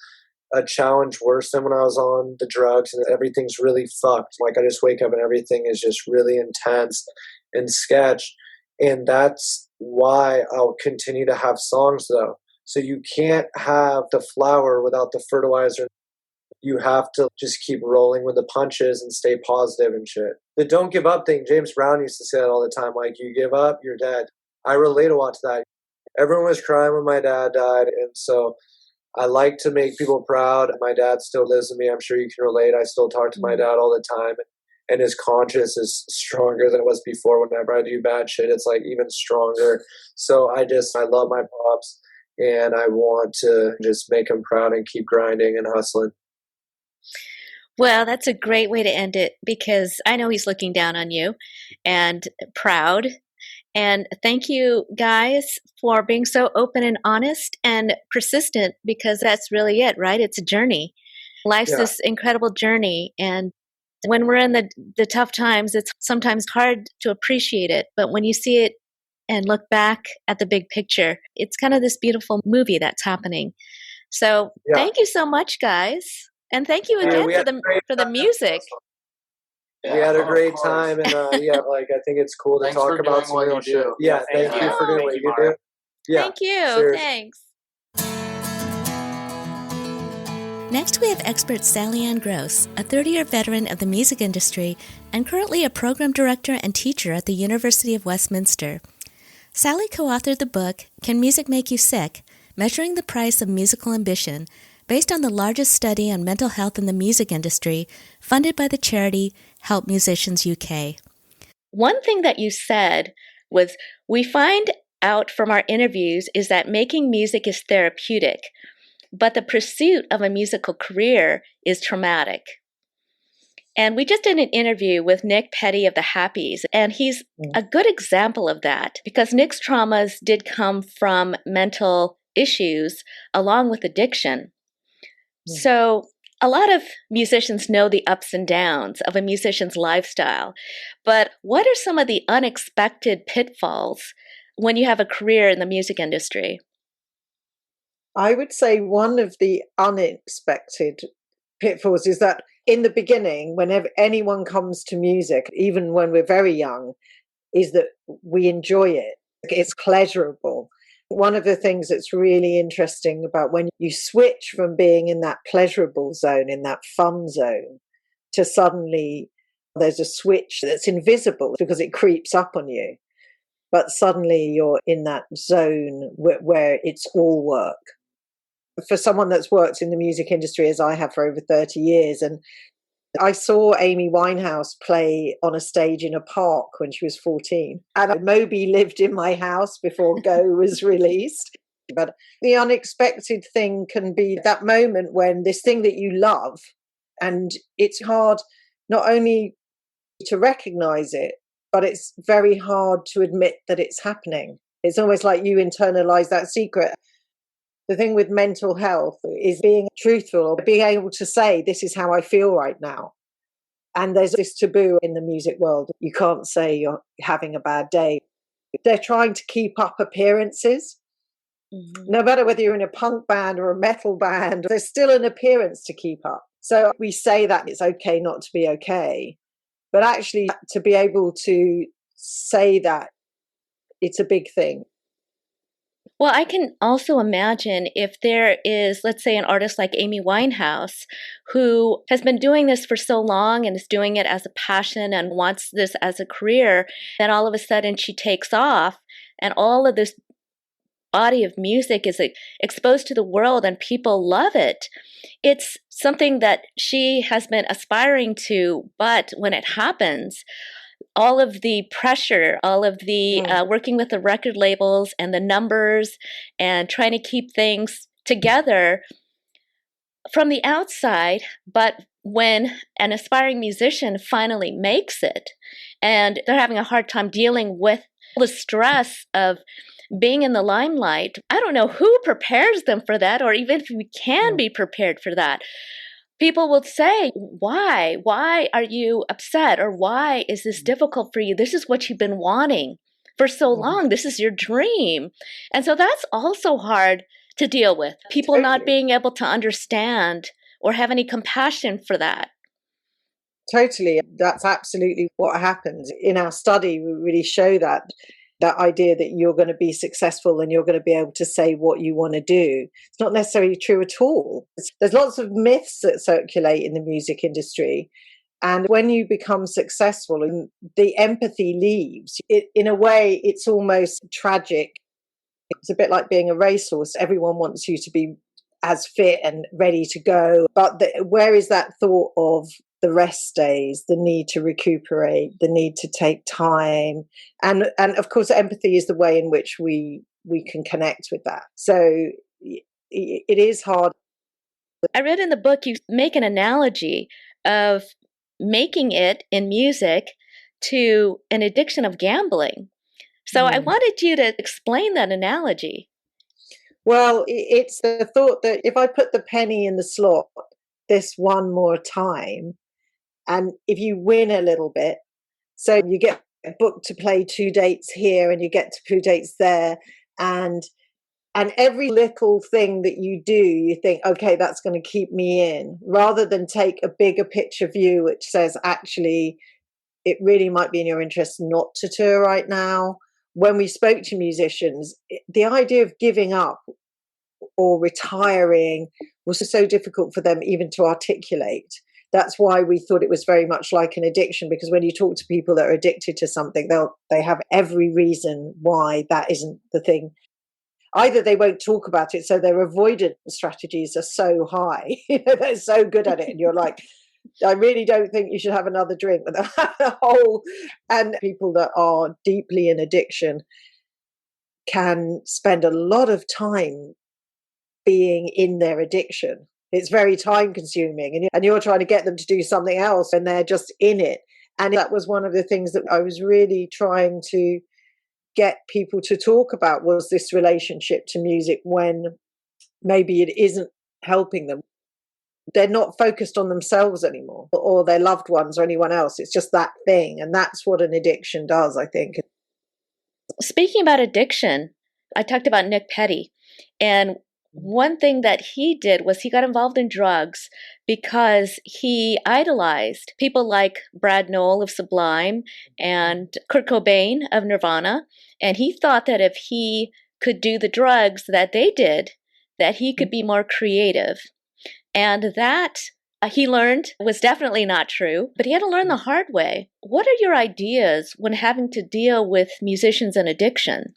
a challenge worse than when I was on the drugs and everything's really fucked. Like I just wake up and everything is just really intense and sketch. And that's why I'll continue to have songs though. So you can't have the flower without the fertilizer. You have to just keep rolling with the punches and stay positive and shit. The don't give up thing, James Brown used to say that all the time. Like, you give up, you're dead. I relate a lot to that. Everyone was crying when my dad died. And so I like to make people proud. My dad still lives with me. I'm sure you can relate. I still talk to my dad all the time. And his conscience is stronger than it was before. Whenever I do bad shit, it's like even stronger. So I love my pops. And I want to just make him proud and keep grinding and hustling. Well, that's a great way to end it, because I know he's looking down on you and proud. And thank you guys for being so open and honest and persistent, because that's really it, right? It's a journey. Life's this incredible journey. And when we're in the tough times, it's sometimes hard to appreciate it. But when you see it and look back at the big picture, it's kind of this beautiful movie that's happening. So thank you so much, guys. And thank you again for the music. We had a great time, and I think it's cool to talk about some real shit. Yeah, thank you for doing what you do. Yeah, thank you. Seriously. Thanks. Next, we have expert Sally Ann Gross, a 30-year veteran of the music industry and currently a program director and teacher at the University of Westminster. Sally co-authored the book, Can Music Make You Sick? Measuring the Price of Musical Ambition, based on the largest study on mental health in the music industry, funded by the charity Help Musicians UK. One thing that you said was, we find out from our interviews is that making music is therapeutic, but the pursuit of a musical career is traumatic. And we just did an interview with Nick Petty of the Happies, and he's a good example of that, because Nick's traumas did come from mental issues along with addiction. So a lot of musicians know the ups and downs of a musician's lifestyle, but what are some of the unexpected pitfalls when you have a career in the music industry? I would say one of the unexpected pitfalls is that in the beginning, whenever anyone comes to music, even when we're very young, is that we enjoy it. It's pleasurable. One of the things that's really interesting about when you switch from being in that pleasurable zone, in that fun zone, to suddenly there's a switch that's invisible because it creeps up on you. But suddenly you're in that zone where it's all work. For someone that's worked in the music industry, as I have for over 30 years, and I saw Amy Winehouse play on a stage in a park when she was 14. And Moby lived in my house before Go was released. But the unexpected thing can be that moment when this thing that you love, and it's hard not only to recognize it, but it's very hard to admit that it's happening. It's almost like you internalize that secret. The thing with mental health is being truthful, being able to say, this is how I feel right now. And there's this taboo in the music world. You can't say you're having a bad day. They're trying to keep up appearances. Mm-hmm. No matter whether you're in a punk band or a metal band, there's still an appearance to keep up. So we say that it's okay not to be okay. But actually, to be able to say that, it's a big thing. Well, I can also imagine if there is, let's say, an artist like Amy Winehouse, who has been doing this for so long and is doing it as a passion and wants this as a career, then all of a sudden she takes off and all of this body of music is exposed to the world and people love it. It's something that she has been aspiring to, but when it happens, all of the pressure, all of the working with the record labels and the numbers and trying to keep things together from the outside, but when an aspiring musician finally makes it and they're having a hard time dealing with the stress of being in the limelight, I don't know who prepares them for that, or even if we can be prepared for that. People will say, why? Why are you upset? Or why is this difficult for you? This is what you've been wanting for so long. This is your dream. And so that's also hard to deal with. People not being able to understand or have any compassion for that. Totally. That's absolutely what happens. In our study, we really show that idea that you're going to be successful and you're going to be able to say what you want to do. It's not necessarily true at all. There's lots of myths that circulate in the music industry. And when you become successful and the empathy leaves, in a way, it's almost tragic. It's a bit like being a racehorse. Everyone wants you to be as fit and ready to go. But where is that thought of the rest days, the need to recuperate, the need to take time? And of course, empathy is the way in which we can connect with that. So it is hard. I read in the book you make an analogy of making it in music to an addiction of gambling. So I wanted you to explain that analogy. Well, it's the thought that if I put the penny in the slot this one more time, and if you win a little bit, so you get booked to play 2 dates here and you get to 2 dates there, and every little thing that you do, you think, okay, that's going to keep me in, rather than take a bigger picture view which says, actually, it really might be in your interest not to tour right now. When we spoke to musicians, the idea of giving up or retiring was so difficult for them even to articulate. That's why we thought it was very much like an addiction, because when you talk to people that are addicted to something, they have every reason why that isn't the thing. Either they won't talk about it, so their avoidance strategies are so high. They're so good at it, and you're like, I really don't think you should have another drink. But the whole, and people that are deeply in addiction can spend a lot of time being in their addiction. It's very time consuming, and you're trying to get them to do something else and they're just in it. And that was one of the things that I was really trying to get people to talk about, was this relationship to music when maybe it isn't helping them. They're not focused on themselves anymore or their loved ones or anyone else. It's just that thing. And that's what an addiction does, I think. Speaking about addiction, I talked about Nick Petty. And one thing that he did was he got involved in drugs because he idolized people like Brad Knoll of Sublime and Kurt Cobain of Nirvana. And he thought that if he could do the drugs that they did, that he could be more creative. And that he learned was definitely not true, but he had to learn the hard way. What are your ideas when having to deal with musicians and addiction?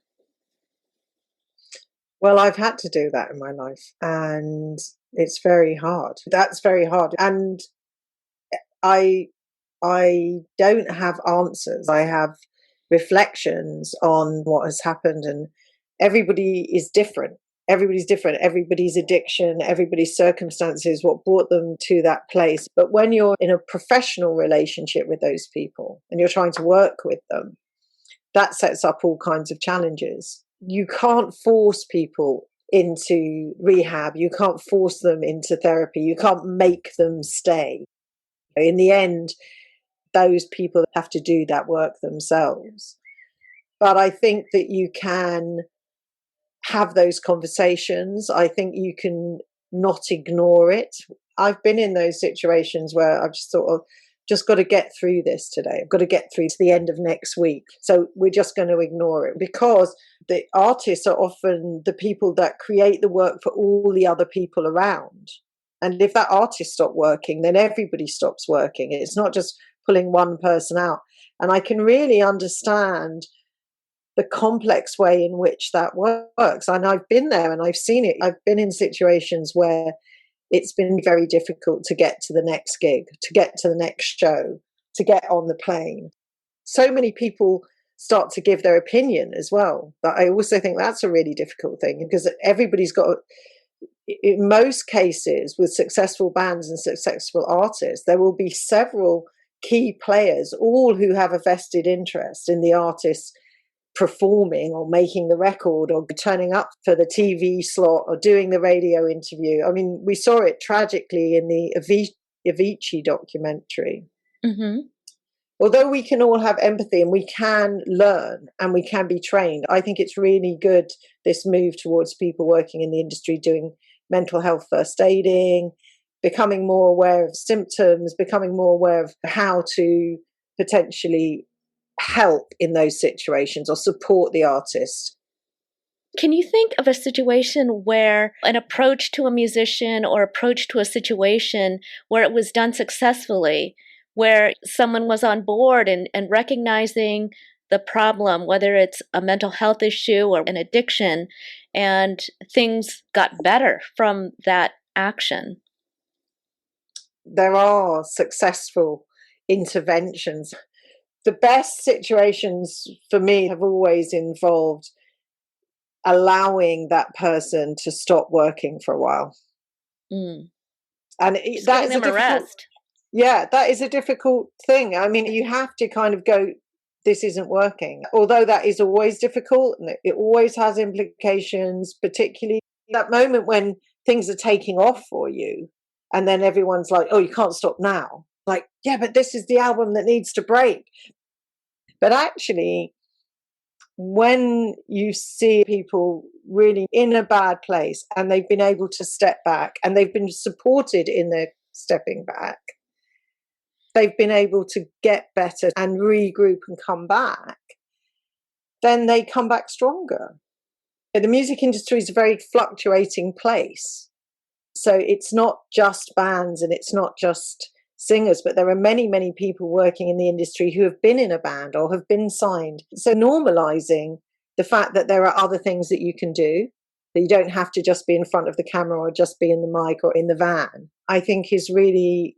Well, I've had to do that in my life, and it's very hard. That's very hard. And I don't have answers. I have reflections on what has happened, and everybody is different. Everybody's different. Everybody's addiction, everybody's circumstances, what brought them to that place. But when you're in a professional relationship with those people and you're trying to work with them, that sets up all kinds of challenges. you can't force people into rehab. You can't force them into therapy. You can't make them stay. In the end, those people have to do that work themselves. But I think that you can have those conversations. I think you can not ignore it. I've been in those situations where I've just thought, just got to get through this today. I've got to get through to the end of next week. So we're just going to ignore it, because the artists are often the people that create the work for all the other people around. And if that artist stopped working, then everybody stops working. It's not just pulling one person out. And I can really understand the complex way in which that works. And I've been there and I've seen it. I've been in situations where it's been very difficult to get to the next gig, to get to the next show, to get on the plane. So many people start to give their opinion as well. But I also think that's a really difficult thing, because everybody's got, in most cases with successful bands and successful artists, there will be several key players, all who have a vested interest in the artist performing or making the record or turning up for the TV slot or doing the radio interview. I mean, we saw it tragically in the Avicii documentary. Mm-hmm. Although we can all have empathy and we can learn and we can be trained, I think it's really good, this move towards people working in the industry doing mental health first aiding, becoming more aware of symptoms, becoming more aware of how to potentially help in those situations or support the artist. Can you think of a situation where an approach to a musician or approach to a situation where it was done successfully, where someone was on board and recognizing the problem, whether it's a mental health issue or an addiction, and things got better from that action? There are successful interventions. The best situations for me have always involved allowing that person to stop working for a while. Mm. And that is giving them a rest. Yeah, that is a difficult thing. I mean, you have to kind of go, this isn't working. Although that is always difficult and it always has implications, particularly that moment when things are taking off for you. And then everyone's like, oh, you can't stop now. Like, yeah, but this is the album that needs to break. But actually, when you see people really in a bad place and they've been able to step back and they've been supported in their stepping back, they've been able to get better and regroup and come back, then they come back stronger. The music industry is a very fluctuating place. So it's not just bands and it's not just singers, but there are many, many people working in the industry who have been in a band or have been signed. So normalizing the fact that there are other things that you can do, that you don't have to just be in front of the camera or just be in the mic or in the van, I think is really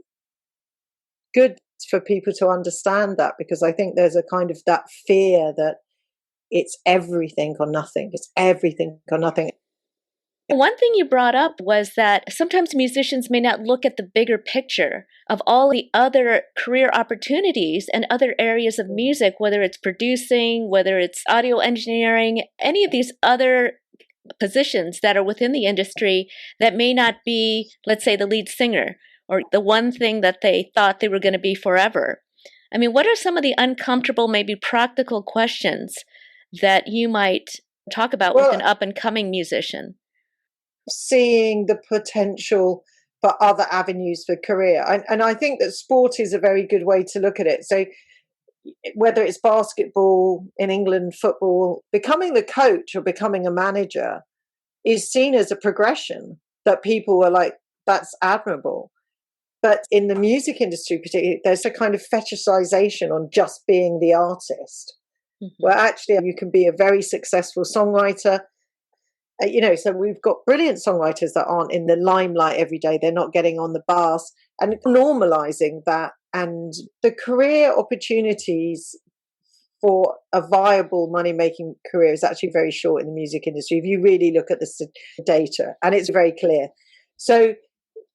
good for people to understand that, because I think there's a kind of that fear that it's everything or nothing. It's everything or nothing. One thing you brought up was that sometimes musicians may not look at the bigger picture of all the other career opportunities and other areas of music, whether it's producing, whether it's audio engineering, any of these other positions that are within the industry that may not be, let's say, the lead singer or the one thing that they thought they were going to be forever. I mean, what are some of the uncomfortable, maybe practical questions that you might talk about with an up-and-coming musician? Seeing the potential for other avenues for career. And I think that sport is a very good way to look at it. So whether it's basketball in England, football, becoming the coach or becoming a manager is seen as a progression that people are like, that's admirable. But in the music industry particularly, there's a kind of fetishization on just being the artist, where actually you can be a very successful songwriter. So we've got brilliant songwriters that aren't in the limelight every day. They're not getting on the bars, and normalizing that. And the career opportunities for a viable money-making career is actually very short in the music industry. If you really look at the data, and it's very clear. So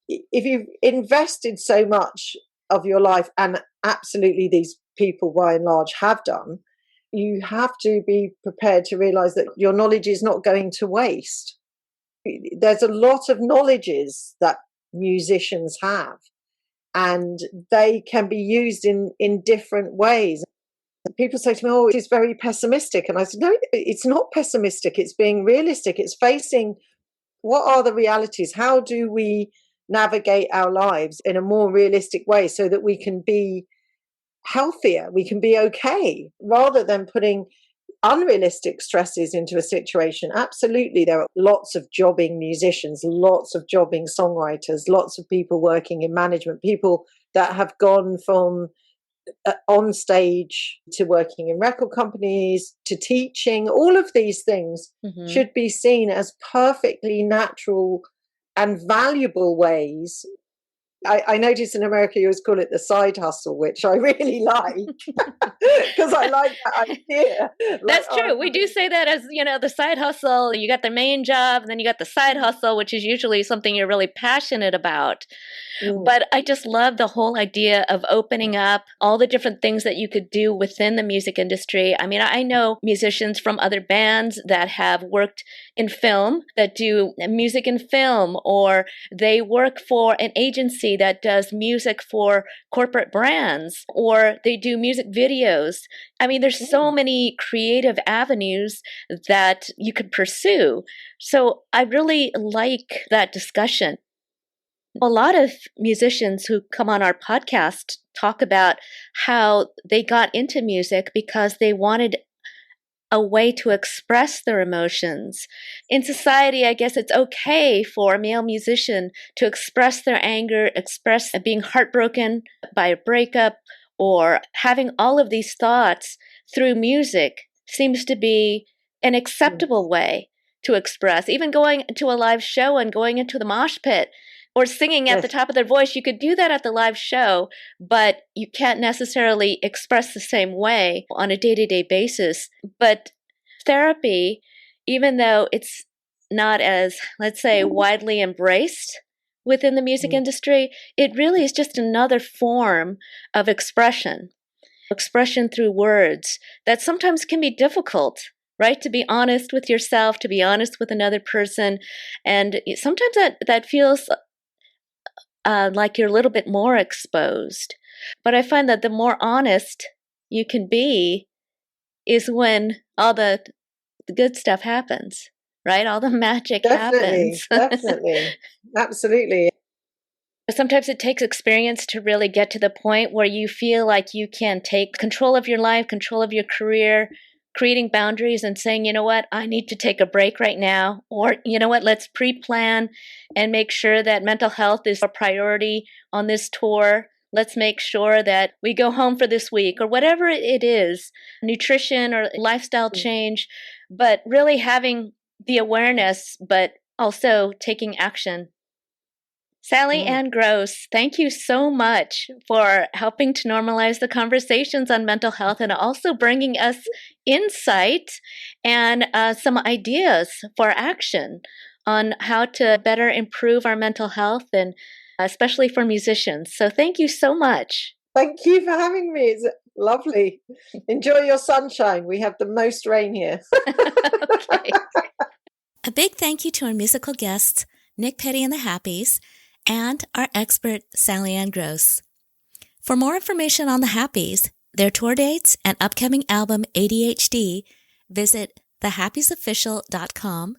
if you've invested so much of your life, and absolutely these people by and large have done, you have to be prepared to realize that your knowledge is not going to waste. There's a lot of knowledges that musicians have, and they can be used in different ways. People say to me, oh, it's very pessimistic. And I said, no, it's not pessimistic. It's being realistic. It's facing what are the realities? How do we navigate our lives in a more realistic way so that we can be healthier, we can be okay, rather than putting unrealistic stresses into a situation. Absolutely, there are lots of jobbing musicians, lots of jobbing songwriters, lots of people working in management, people that have gone from on stage to working in record companies to teaching. All of these things should be seen as perfectly natural and valuable ways. I noticed in America you always call it the side hustle, which I really like because I like that idea. That's true. We do say that as, the side hustle. You got the main job, and then you got the side hustle, which is usually something you're really passionate about. But I just love the whole idea of opening up all the different things that you could do within the music industry. I mean, I know musicians from other bands that have worked in film, that do music in film, or they work for an agency that does music for corporate brands, or they do music videos. I mean, there's so many creative avenues that you could pursue. So I really like that discussion. A lot of musicians who come on our podcast talk about how they got into music because they wanted a way to express their emotions. In society, I guess it's okay for a male musician to express their anger, express being heartbroken by a breakup, or having all of these thoughts through music seems to be an acceptable way to express. Even going to a live show and going into the mosh pit or singing at the top of their voice, you could do that at the live show, but you can't necessarily express the same way on a day-to-day basis. But therapy, even though it's not as, let's say, widely embraced within the music industry, it really is just another form of expression through words that sometimes can be difficult, right? To be honest with yourself, to be honest with another person. And sometimes that feels like you're a little bit more exposed. But I find that the more honest you can be is when all the good stuff happens, right? All the magic happens. Definitely. Absolutely. Sometimes it takes experience to really get to the point where you feel like you can take control of your life, control of your career, creating boundaries and saying, you know what, I need to take a break right now. Or, you know what, let's pre-plan and make sure that mental health is a priority on this tour. Let's make sure that we go home for this week, or whatever it is, nutrition or lifestyle change, but really having the awareness, but also taking action. Sally Ann Gross, thank you so much for helping to normalize the conversations on mental health and also bringing us insight and some ideas for action on how to better improve our mental health, and especially for musicians. So thank you so much. Thank you for having me. It's lovely. Enjoy your sunshine. We have the most rain here. Okay. A big thank you to our musical guests, Nick Petty and the Happies, and our expert, Sally Ann Gross. For more information on the Happies, their tour dates, and upcoming album ADHD, visit thehappiesofficial.com.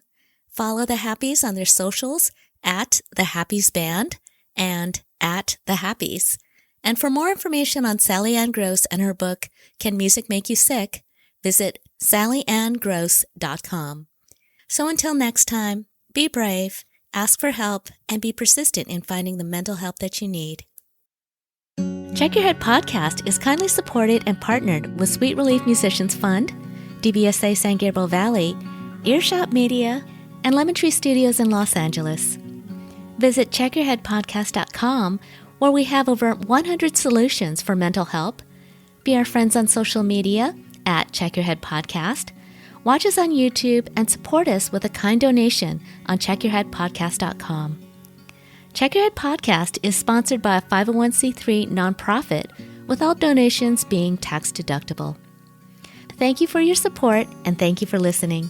Follow the Happies on their socials at The Happies Band and at The Happies. And for more information on Sally Ann Gross and her book, Can Music Make You Sick?, visit sallyanngross.com. So until next time, be brave, ask for help, and be persistent in finding the mental help that you need. Check Your Head podcast is kindly supported and partnered with Sweet Relief Musicians Fund, DBSA San Gabriel Valley, Earshot Media, and Lemon Tree Studios in Los Angeles. Visit checkyourheadpodcast.com, where we have over 100 solutions for mental help. Be our friends on social media at Check Your Head Podcast. Watch us on YouTube and support us with a kind donation on checkyourheadpodcast.com. Check Your Head Podcast is sponsored by a 501c3 nonprofit, with all donations being tax deductible. Thank you for your support, and thank you for listening.